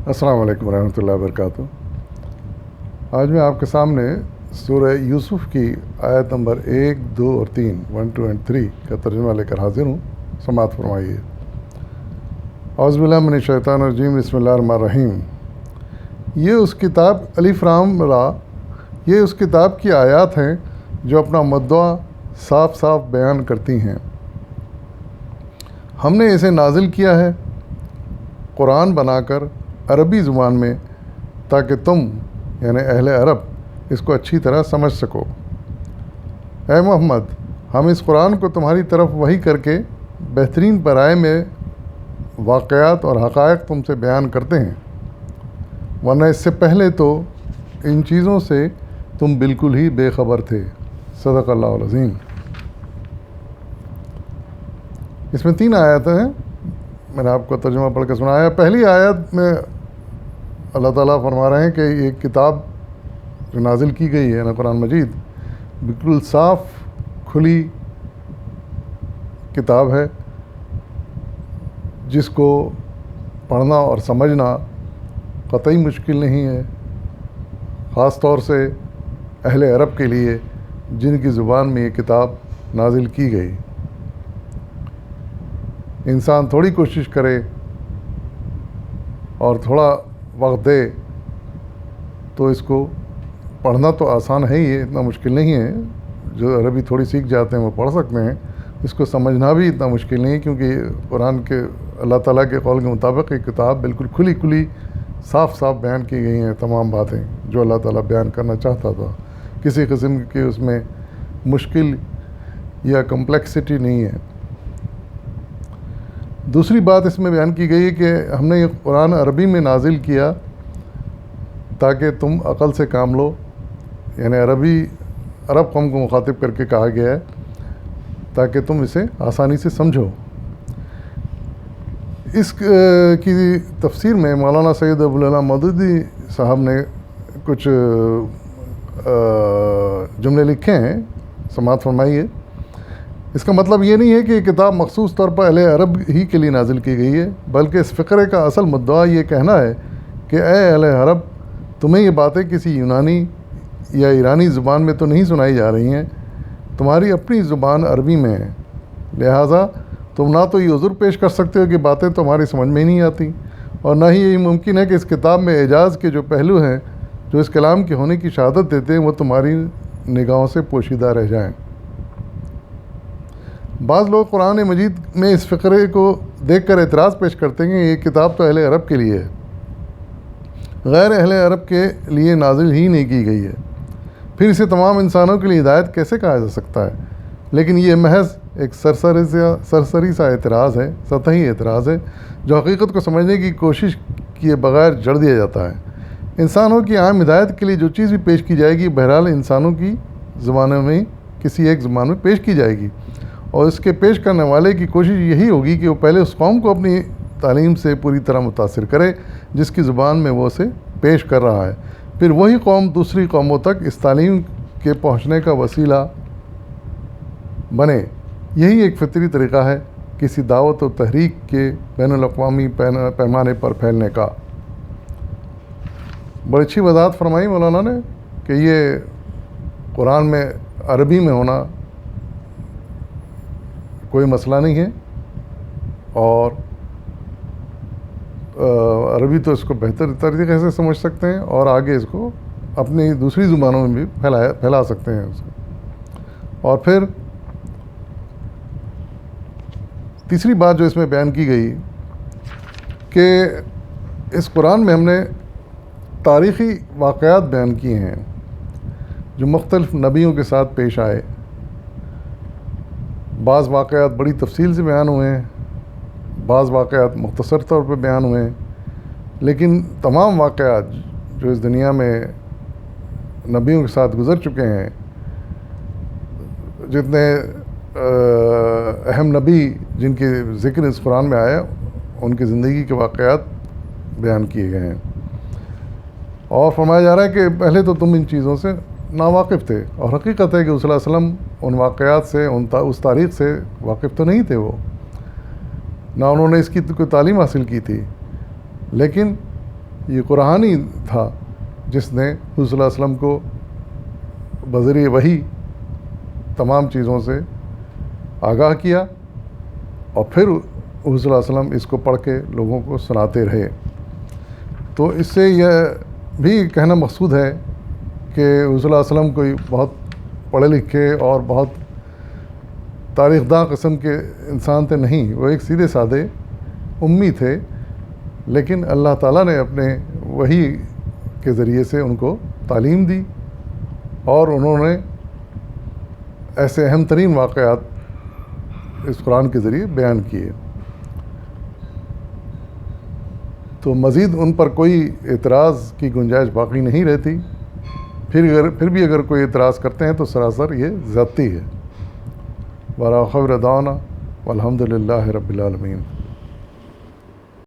السلام علیکم ورحمۃ اللہ وبرکاتہ۔ آج میں آپ کے سامنے سورہ یوسف کی آیت نمبر 1، 2 اور 3 1، 2 اور 3 کا ترجمہ لے کر حاضر ہوں۔ سماعت فرمائیے۔ اعوذ باللہ من الشیطان الرجیم، بسم اللہ الرحمن الرحیم۔ یہ اس کتاب الف لام را، یہ اس کتاب کی آیات ہیں جو اپنا مدعا صاف صاف بیان کرتی ہیں۔ ہم نے اسے نازل کیا ہے قرآن بنا کر عربی زبان میں، تاکہ تم یعنی اہل عرب اس کو اچھی طرح سمجھ سکو۔ اے محمد، ہم اس قرآن کو تمہاری طرف وحی کر کے بہترین پیرائے میں واقعات اور حقائق تم سے بیان کرتے ہیں، ورنہ اس سے پہلے تو ان چیزوں سے تم بالکل ہی بے خبر تھے۔ صدق اللہ العظیم۔ اس میں 3 آیتیں ہیں، میں نے آپ کو ترجمہ پڑھ کے سنایا۔ پہلی آیت میں اللہ تعالیٰ فرما رہے ہیں کہ یہ کتاب جو نازل کی گئی ہے نا، قرآن مجید بالکل صاف کھلی کتاب ہے، جس کو پڑھنا اور سمجھنا قطعی مشکل نہیں ہے، خاص طور سے اہل عرب کے لیے جن کی زبان میں یہ کتاب نازل کی گئی۔ انسان تھوڑی کوشش کرے اور تھوڑا وقت دے تو اس کو پڑھنا تو آسان ہے ہی ہے، اتنا مشکل نہیں ہے۔ جو عربی تھوڑی سیکھ جاتے ہیں وہ پڑھ سکتے ہیں۔ اس کو سمجھنا بھی اتنا مشکل نہیں ہے، کیونکہ قرآن کے اللہ تعالیٰ کے قول کے مطابق یہ کتاب بالکل کھلی صاف صاف بیان کی گئی ہیں تمام باتیں جو اللہ تعالیٰ بیان کرنا چاہتا تھا۔ کسی قسم کی اس میں مشکل یا کمپلیکسٹی نہیں ہے۔ دوسری بات اس میں بیان کی گئی ہے کہ ہم نے یہ قرآن عربی میں نازل کیا تاکہ تم عقل سے کام لو، یعنی عرب قوم کو مخاطب کر کے کہا گیا ہے تاکہ تم اسے آسانی سے سمجھو۔ اس کی تفسیر میں مولانا سید ابوالعلا مودودی صاحب نے کچھ جملے لکھے ہیں، سماعت فرمائیے۔ اس کا مطلب یہ نہیں ہے کہ یہ کتاب مخصوص طور پر اہل عرب ہی کے لیے نازل کی گئی ہے، بلکہ اس فقرے کا اصل مدعا یہ کہنا ہے کہ اے اہل عرب، تمہیں یہ باتیں کسی یونانی یا ایرانی زبان میں تو نہیں سنائی جا رہی ہیں، تمہاری اپنی زبان عربی میں ہے، لہٰذا تم نہ تو یہ عذر پیش کر سکتے ہو کہ باتیں تمہاری سمجھ میں ہی نہیں آتی، اور نہ ہی یہی ممکن ہے کہ اس کتاب میں اعجاز کے جو پہلو ہیں جو اس کلام کے ہونے کی شہادت دیتے ہیں وہ تمہاری نگاہوں سے پوشیدہ رہ جائیں۔ بعض لوگ قرآن مجید میں اس فقرے کو دیکھ کر اعتراض پیش کرتے ہیں کہ یہ کتاب تو اہل عرب کے لیے ہے، غیر اہل عرب کے لیے نازل ہی نہیں کی گئی ہے، پھر اسے تمام انسانوں کے لیے ہدایت کیسے کہا جا سکتا ہے؟ لیکن یہ محض ایک سرسری سا اعتراض ہے، سطحی اعتراض ہے، جو حقیقت کو سمجھنے کی کوشش کیے بغیر جڑ دیا جاتا ہے۔ انسانوں کی عام ہدایت کے لیے جو چیز بھی پیش کی جائے گی، بہرحال انسانوں کی زبانوں میں کسی ایک زبان میں پیش کی جائے گی، اور اس کے پیش کرنے والے کی کوشش یہی ہوگی کہ وہ پہلے اس قوم کو اپنی تعلیم سے پوری طرح متاثر کرے جس کی زبان میں وہ اسے پیش کر رہا ہے، پھر وہی قوم دوسری قوموں تک اس تعلیم کے پہنچنے کا وسیلہ بنے۔ یہی ایک فطری طریقہ ہے کسی دعوت و تحریک کے بین الاقوامی پیمانے پر پھیلنے کا۔ بڑی اچھی وضاحت فرمائی مولانا نے کہ یہ قرآن میں عربی میں ہونا کوئی مسئلہ نہیں ہے، اور عربی تو اس کو بہتر طریقے سے سمجھ سکتے ہیں اور آگے اس کو اپنی دوسری زبانوں میں بھی پھیلا سکتے ہیں اس کو۔ اور پھر تیسری بات جو اس میں بیان کی گئی کہ اس قرآن میں ہم نے تاریخی واقعات بیان کیے ہیں جو مختلف نبیوں کے ساتھ پیش آئے۔ بعض واقعات بڑی تفصیل سے بیان ہوئے ہیں، بعض واقعات مختصر طور پہ بیان ہوئے ہیں، لیکن تمام واقعات جو اس دنیا میں نبیوں کے ساتھ گزر چکے ہیں، جتنے اہم نبی جن کے ذکر اس قرآن میں آیا، ان کی زندگی کے واقعات بیان کیے گئے ہیں، اور فرمایا جا رہا ہے کہ پہلے تو تم ان چیزوں سے ناواقف تھے، اور حقیقت ہے کہ صلی اللہ علیہ وسلم ان واقعات سے اس تاریخ سے واقف تو نہیں تھے، وہ نہ انہوں نے اس کی کوئی تعلیم حاصل کی تھی، لیکن یہ قرآن ہی تھا جس نے حضور صلی اللہ علیہ وسلم کو بذریعہ وحی تمام چیزوں سے آگاہ کیا، اور پھر حضور صلی اللہ علیہ وسلم اس کو پڑھ کے لوگوں کو سناتے رہے۔ تو اس سے یہ بھی کہنا مقصود ہے کہ حضور صلی اللہ علیہ وسلم کوئی بہت پڑھے لکھے اور بہت تاریخ داں قسم کے انسان تھے نہیں، وہ ایک سیدھے سادے امی تھے، لیکن اللہ تعالیٰ نے اپنے وحی کے ذریعے سے ان کو تعلیم دی، اور انہوں نے ایسے اہم ترین واقعات اس قرآن کے ذریعے بیان کیے۔ تو مزید ان پر کوئی اعتراض کی گنجائش باقی نہیں رہتی، پھر بھی اگر کوئی اعتراض کرتے ہیں تو سراسر یہ زیادتی ہے۔ وآخر دعوانا والحمد للہ رب العالمین۔